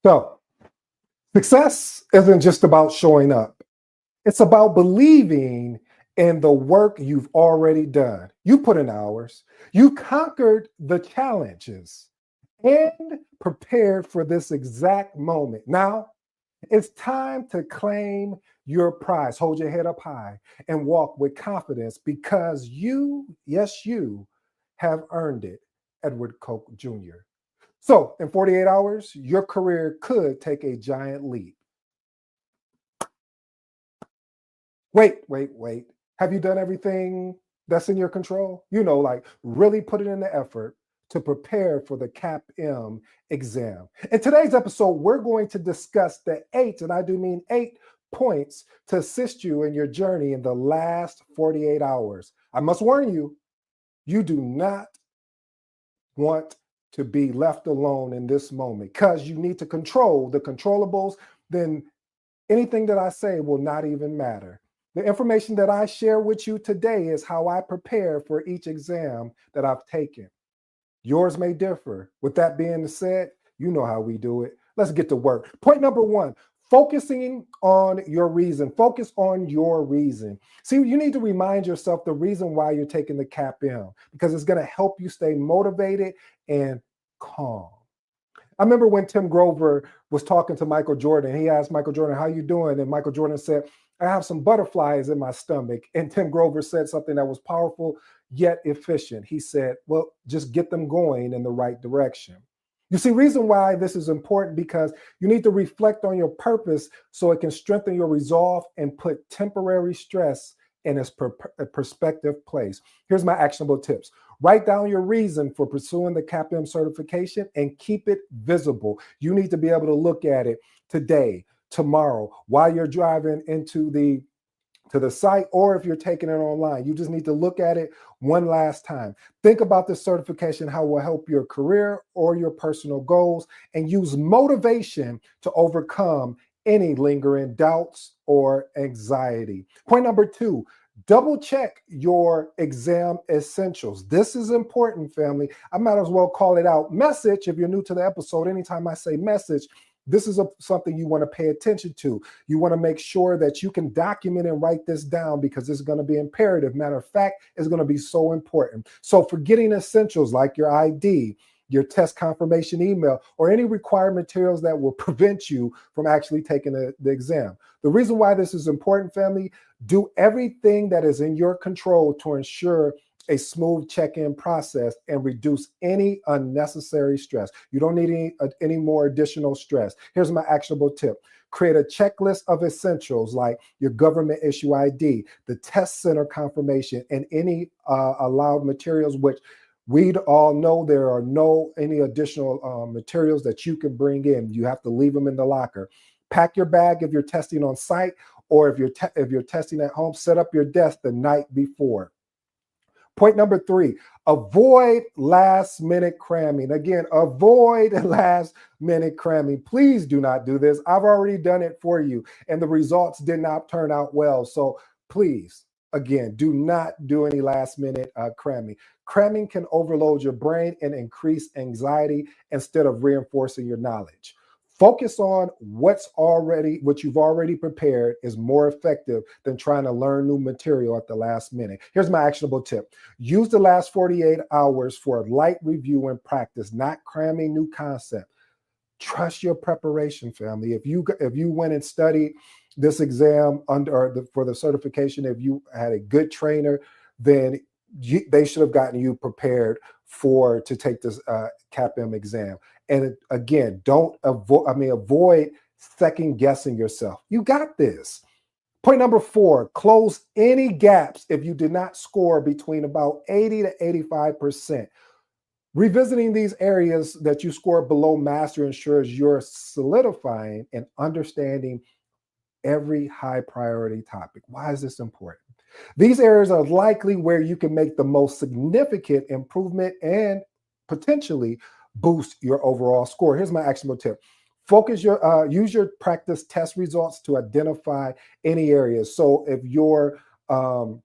So, success isn't just about showing up, it's about believing in the work you've already done. You put in hours, you conquered the challenges, and prepared for this exact moment. Now, it's time to claim your prize. Hold your head up high and walk with confidence because you, yes, you have earned it, Edward Koch Jr. So, in 48 hours, your career could take a giant leap. Wait. Have you done everything that's in your control? Like really put it in the effort to prepare for the CAPM exam. In today's episode, we're going to discuss the eight, and I do mean 8 points to assist you in your journey in the last 48 hours. I must warn you, you do not want to be left alone in this moment because you need to control the controllables. Then anything that I say will not even matter. The information that I share with you today is how I prepare for each exam that I've taken. Yours may differ. With that being said, you know how we do it. Let's get to work. Point number 1, focusing on your reason. Focus on your reason. See, you need to remind yourself the reason why you're taking the CAPM because it's going to help you stay motivated and calm. I remember when Tim Grover was talking to Michael Jordan. He asked Michael Jordan, "How you doing?" And Michael Jordan said, "I have some butterflies in my stomach." And Tim Grover said something that was powerful yet efficient. He said, "Well, just get them going in the right direction." You see, reason why this is important because you need to reflect on your purpose so it can strengthen your resolve and put temporary stress in its perspective place. Here's my actionable tips. Write down your reason for pursuing the CAPM certification and keep it visible. You need to be able to look at it today, tomorrow, while you're driving into the site, or if you're taking it online. You just need to look at it one last time. Think about this certification, how it will help your career or your personal goals, and use motivation to overcome any lingering doubts or anxiety. Point number 2, double check your exam essentials. This is important, family. I might as well call it out. Message, if you're new to the episode, anytime I say message, this is something you want to pay attention to. You want to make sure that you can document and write this down because it's going to be imperative. Matter of fact, it's going to be so important. So forgetting essentials like your ID, your test confirmation email, or any required materials that will prevent you from actually taking the exam. The reason why this is important, family, do everything that is in your control to ensure a smooth check-in process and reduce any unnecessary stress. You don't need any more additional stress. Here's my actionable tip. Create a checklist of essentials like your government issue ID, the test center confirmation, and any allowed materials, which we all know there are any additional materials that you can bring in. You have to leave them in the locker. Pack your bag if you're testing on site, or if you're testing at home, set up your desk the night before. Point number 3, avoid last minute cramming. Again, avoid last minute cramming. Please do not do this. I've already done it for you and the results did not turn out well. So please, again, do not do any last minute cramming. Cramming can overload your brain and increase anxiety instead of reinforcing your knowledge. Focus on what you've already prepared is more effective than trying to learn new material at the last minute. Here's my actionable tip. Use the last 48 hours for a light review and practice, not cramming new concept. Trust your preparation, family. If you went and studied this exam for the certification, if you had a good trainer, then they should have gotten you prepared to take this CAPM exam. And again, avoid second guessing yourself. You got this. Point number 4, close any gaps if you did not score between about 80 to 85%. Revisiting these areas that you scored below master ensures you're solidifying and understanding every high priority topic. Why is this important? These areas are likely where you can make the most significant improvement and potentially boost your overall score. Here's my actionable tip. Use your practice test results to identify any areas. So if your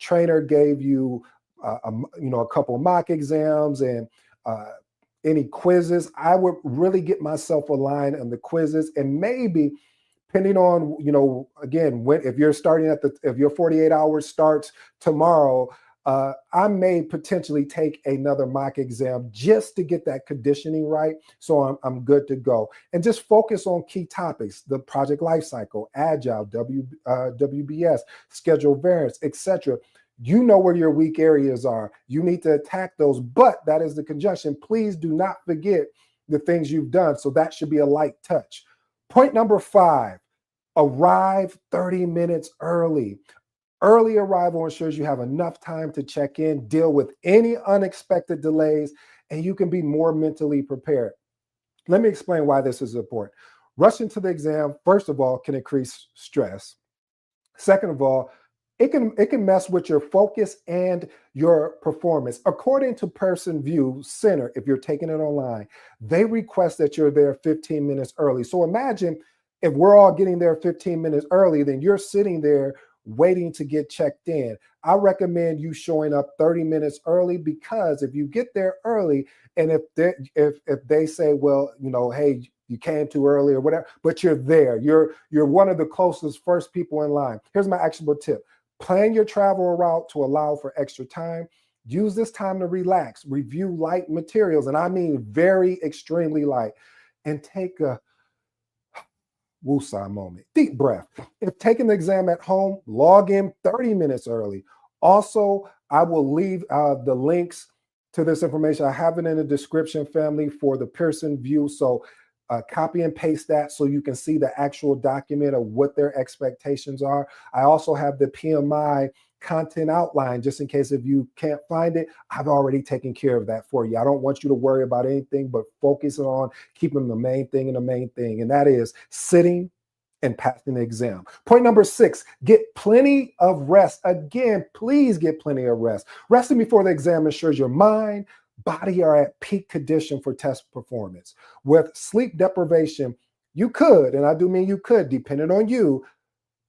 trainer gave you, a couple of mock exams and any quizzes, I would really get myself aligned on the quizzes, and maybe depending on, again, when, if you're starting if your 48 hours starts tomorrow, I may potentially take another mock exam just to get that conditioning right, so I'm good to go. And just focus on key topics: the project lifecycle, agile, WBS, schedule variance, etc. You know where your weak areas are. You need to attack those, but that is the conjunction. Please do not forget the things you've done. So that should be a light touch. Point number 5, arrive 30 minutes early. Early arrival ensures you have enough time to check in, deal with any unexpected delays, and you can be more mentally prepared. Let me explain why this is important. Rushing to the exam, first of all, can increase stress. Second of all, it can mess with your focus and your performance. According to Pearson VUE Center, if you're taking it online, they request that you're there 15 minutes early. So imagine if we're all getting there 15 minutes early, then you're sitting there waiting to get checked in. I recommend you showing up 30 minutes early, because if you get there early, and if they say, well, hey, you came too early or whatever, but you're there, you're one of the closest first people in line. Here's my actionable tip: plan your travel route to allow for extra time. Use this time to relax, review light materials, and I mean very extremely light, and take a woosah moment, deep breath. If taking the exam at home, log in 30 minutes early. Also, I will leave the links to this information. I have it in the description, family, for the Pearson VUE. So copy and paste that so you can see the actual document of what their expectations are. I also have the PMI content outline, just in case if you can't find it. I've already taken care of that for you. I don't want you to worry about anything, but focus on keeping the main thing, and that is sitting and passing the exam. Point number 6, get plenty of rest. Again, please get plenty of rest. Resting before the exam ensures your mind, body are at peak condition for test performance. With sleep deprivation, you could, and I do mean you could, depending on you,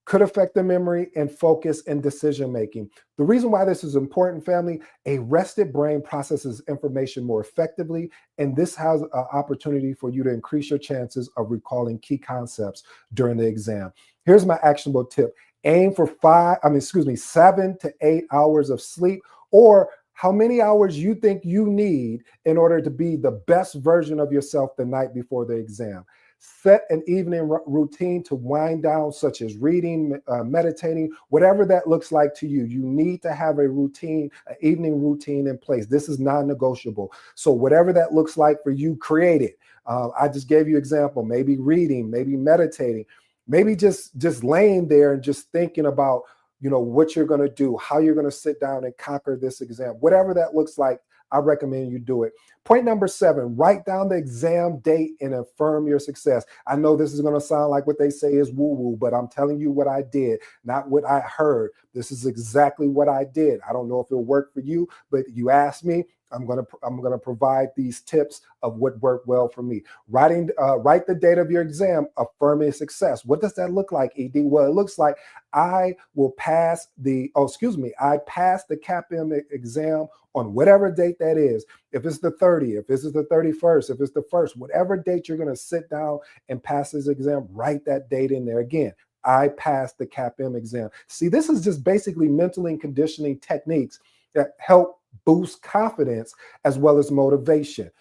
could affect the memory and focus and decision making. The reason why this is important, family: a rested brain processes information more effectively, and this has an opportunity for you to increase your chances of recalling key concepts during the exam. Here's my actionable tip: aim for 7 to 8 hours of sleep, or how many hours you think you need in order to be the best version of yourself the night before the exam. Set an evening routine to wind down, such as reading, meditating, whatever that looks like to you. You need to have a routine, an evening routine in place. This is non-negotiable. So whatever that looks like for you, create it. I just gave you an example: maybe reading, maybe meditating, maybe just laying there and just thinking about what you're going to do, how you're going to sit down and conquer this exam. Whatever that looks like, I recommend you do it. Point number 7, write down the exam date and affirm your success. I know this is going to sound like what they say is woo-woo, but I'm telling you what I did, not what I heard. This is exactly what I did. I don't know if it'll work for you, but you asked me. I'm gonna provide these tips of what worked well for me. Write the date of your exam, affirming success. What does that look like, ED? Well, it looks like I passed the CAPM exam on whatever date that is. If it's the 30th, if this is the 31st, if it's the 1st, whatever date you're gonna sit down and pass this exam, write that date in there. Again, I passed the CAPM exam. See, this is just basically mentally conditioning techniques that help boost confidence as well as motivation.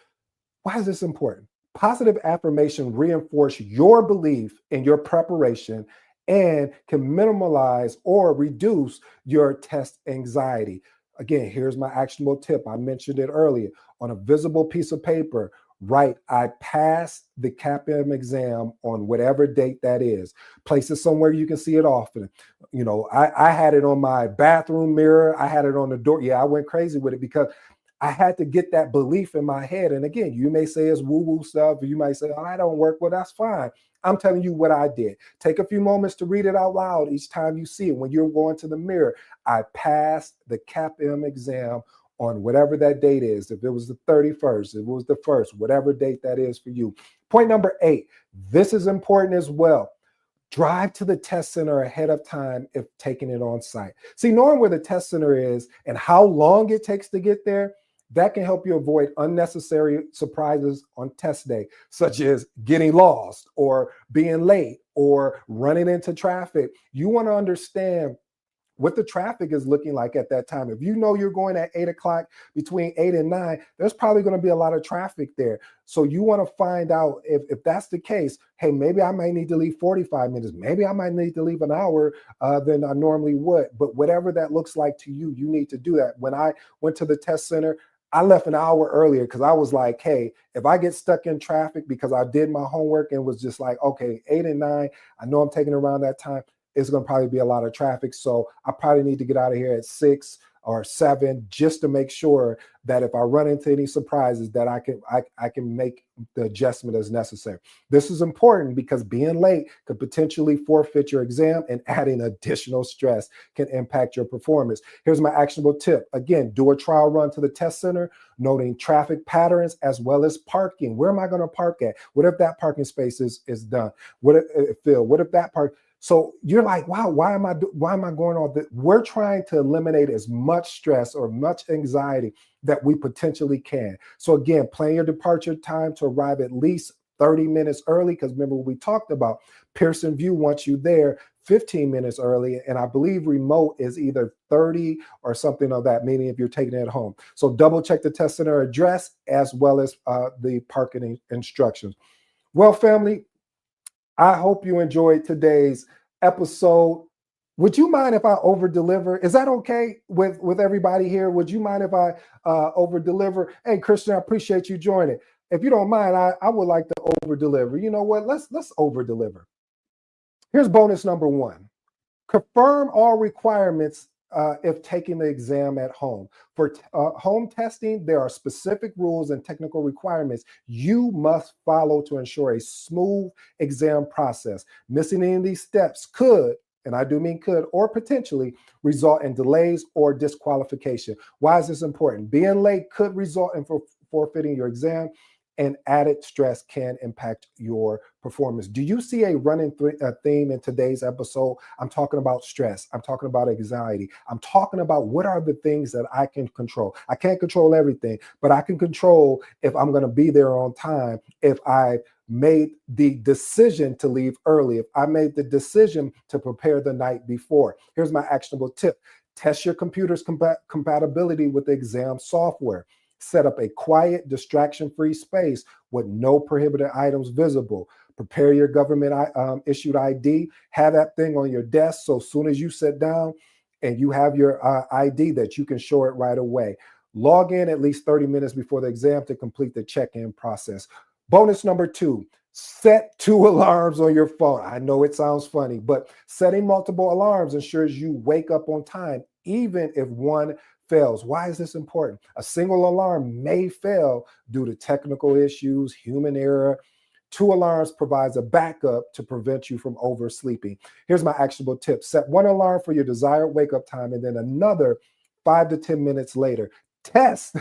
Why is this important? Positive affirmation reinforce your belief in your preparation and can minimize or reduce your test anxiety. Again, here's my actionable tip. I mentioned it earlier. On a visible piece of paper, write, I passed the CAPM exam on whatever date that is. Place it somewhere you can see it often. I had it on my bathroom mirror. I had it on the door. Yeah, I went crazy with it because I had to get that belief in my head. And again, you may say it's woo-woo stuff, or you might say, oh, I don't work. Well, that's fine. I'm telling you what I did. Take a few moments to read it out loud each time you see it. When you're going to the mirror, I passed the CAPM exam on whatever that date is. If it was the 31st, if it was the 1st, whatever date that is for you. Point number 8, this is important as well. Drive to the test center ahead of time if taking it on site. See, knowing where the test center is and how long it takes to get there That can help you avoid unnecessary surprises on test day, such as getting lost or being late or running into traffic. You want to understand what the traffic is looking like at that time. If you know you're going at 8 o'clock, between 8 and 9, there's probably going to be a lot of traffic there. So you want to find out if that's the case. Hey, maybe I might need to leave 45 minutes. Maybe I might need to leave an hour than I normally would. But whatever that looks like to you, you need to do that. When I went to the test center, I left an hour earlier because I was like, hey, if I get stuck in traffic because I did my homework and was just like, okay, 8 and 9, I know I'm taking around that time, it's going to probably be a lot of traffic. So I probably need to get out of here at 6 or 7 just to make sure that if I run into any surprises that I can make the adjustment as necessary. This is important because being late could potentially forfeit your exam, and adding additional stress can impact your performance. Here's my actionable tip. Again, do a trial run to the test center, noting traffic patterns as well as parking. Where am I going to park at? What if that parking space is done? What if Phil? What if that park? So you're like, wow, why am I going on this? We're trying to eliminate as much stress or much anxiety that we potentially can. So again, plan your departure time to arrive at least 30 minutes early, because remember what we talked about, Pearson VUE wants you there 15 minutes early, and I believe remote is either 30 or something of that, meaning if you're taking it at home. So double check the test center address as well as the parking instructions. Well, family, I hope you enjoyed today's episode. Would you mind if I over deliver? Is that okay with everybody here? Would you mind if I over deliver? Hey, Christian, I appreciate you joining. If you don't mind, I would like to over deliver. You know what? Let's over deliver. Here's bonus number 1. Confirm all requirements if taking the exam at home. For home testing, there are specific rules and technical requirements you must follow to ensure a smooth exam process. Missing any of these steps could, and I do mean could, or potentially result in delays or disqualification. Why is this important? Being late could result in forfeiting your exam, and added stress can impact your performance. Do you see a running theme in today's episode? I'm talking about stress. I'm talking about anxiety. I'm talking about what are the things that I can control. I can't control everything, but I can control if I'm going to be there on time, if I made the decision to leave early, if I made the decision to prepare the night before. Here's my actionable tip. Test your computer's compatibility with the exam software. Set up a quiet, distraction-free space with no prohibited items visible. Prepare your government issued ID. Have that thing on your desk so as soon as you sit down and you have your ID that you can show it right away. Log in at least 30 minutes before the exam to complete the check-in process. Bonus number 2, set 2 alarms on your phone. I know it sounds funny, but setting multiple alarms ensures you wake up on time, even if one fails. Why is this important? A single alarm may fail due to technical issues, human error. 2 alarms provides a backup to prevent you from oversleeping. Here's my actionable tip. Set 1 alarm for your desired wake-up time and then another 5 to 10 minutes later. Test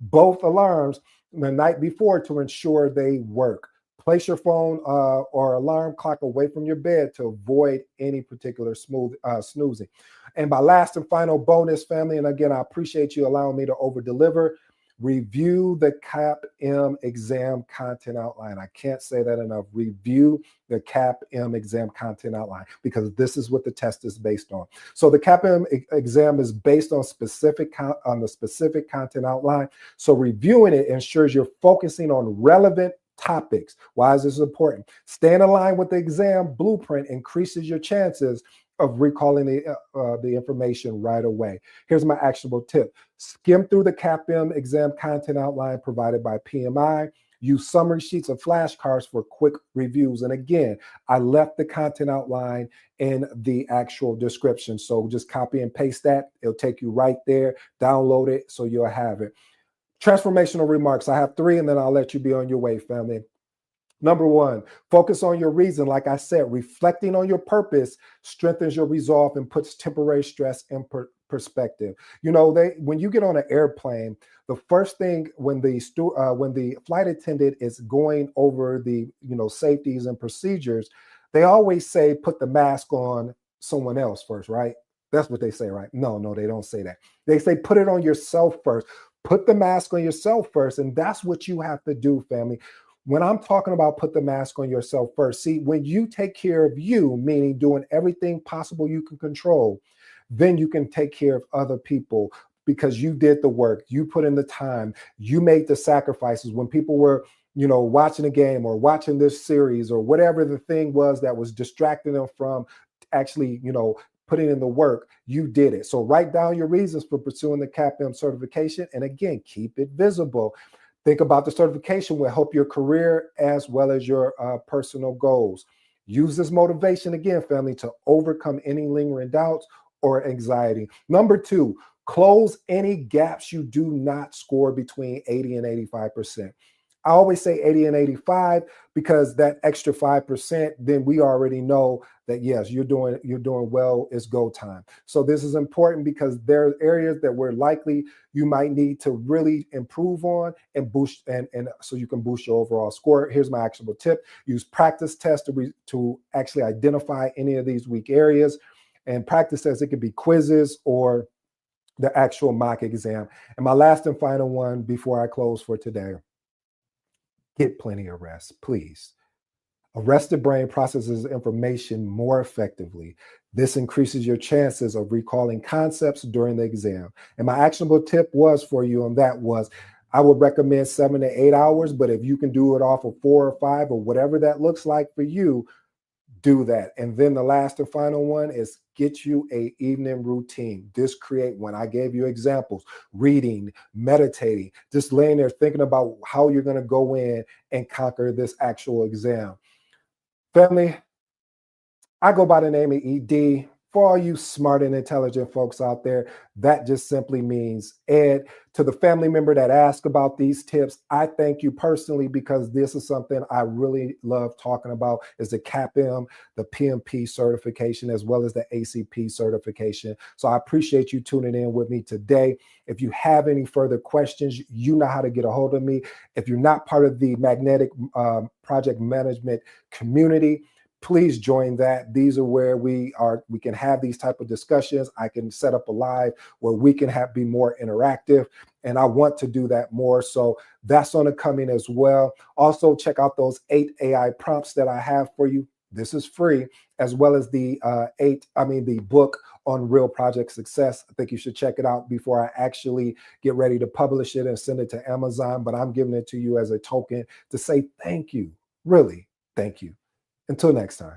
both alarms the night before to ensure they work. Place your phone or alarm clock away from your bed to avoid any particular snoozing. And my last and final bonus, family, and again, I appreciate you allowing me to over-deliver, review the CAPM exam content outline. I can't say that enough. Review the CAPM exam content outline, because this is what the test is based on. So the CAPM exam is based on the specific content outline. So reviewing it ensures you're focusing on relevant topics. Why is this important? Staying aligned with the exam blueprint increases your chances of recalling the information right away. Here's my actionable tip. Skim through the CAPM exam content outline provided by PMI. Use summary sheets or flashcards for quick reviews. And again, I left the content outline in the actual description. So just copy and paste that. It'll take you right there. Download it so you'll have it. Transformational remarks. I have 3, and then I'll let you be on your way, family. Number 1, focus on your reason. Like I said, reflecting on your purpose strengthens your resolve and puts temporary stress in perspective. You know, when you get on an airplane, the first thing when the flight attendant is going over the safeties and procedures, they always say put the mask on someone else first, right? That's what they say, right? No, they don't say that. They say put it on yourself first. Put the mask on yourself first. And that's what you have to do, family. When I'm talking about put the mask on yourself first, see, when you take care of you, meaning doing everything possible you can control, then you can take care of other people because you did the work, you put in the time, you made the sacrifices when people were, watching a game or watching this series or whatever the thing was that was distracting them from actually, putting in the work, you did it. So write down your reasons for pursuing the CAPM certification. And again, keep it visible. Think about the certification will help your career as well as your personal goals. Use this motivation again, family, to overcome any lingering doubts or anxiety. Number 2, close any gaps you do not score between 80 and 85%. I always say 80 and 85 because that extra 5%, then we already know that yes, you're doing well, it's go time. So this is important because there are areas that we're likely you might need to really improve on and boost and so you can boost your overall score. Here's my actionable tip. Use practice tests to actually identify any of these weak areas. And practice tests, it could be quizzes or the actual mock exam. And my last and final one before I close for today. Get plenty of rest, please. A rested brain processes information more effectively. This increases your chances of recalling concepts during the exam. And my actionable tip was for you on that was, I would recommend 7 to 8 hours, but if you can do it off of 4 or 5 or whatever that looks like for you, do that. And then the last and final one is get you a evening routine. Just create one. I gave you examples: reading, meditating, just laying there thinking about how you're going to go in and conquer this actual exam. Family, I go by the name of ED. For all you smart and intelligent folks out there, that just simply means Ed. To the family member that asked about these tips, I thank you personally because this is something I really love talking about, is the CAPM, the PMP certification, as well as the ACP certification. So I appreciate you tuning in with me today. If you have any further questions, you know how to get a hold of me. If you're not part of the Magnetic Project Management community, please join that. These are where we can have these type of discussions. I can set up a live where we can be more interactive. And I want to do that more. So that's on the coming as well. Also, check out those 8 AI prompts that I have for you. This is free, as well as the the book on real project success. I think you should check it out before I actually get ready to publish it and send it to Amazon. But I'm giving it to you as a token to say thank you. Really, thank you. Until next time.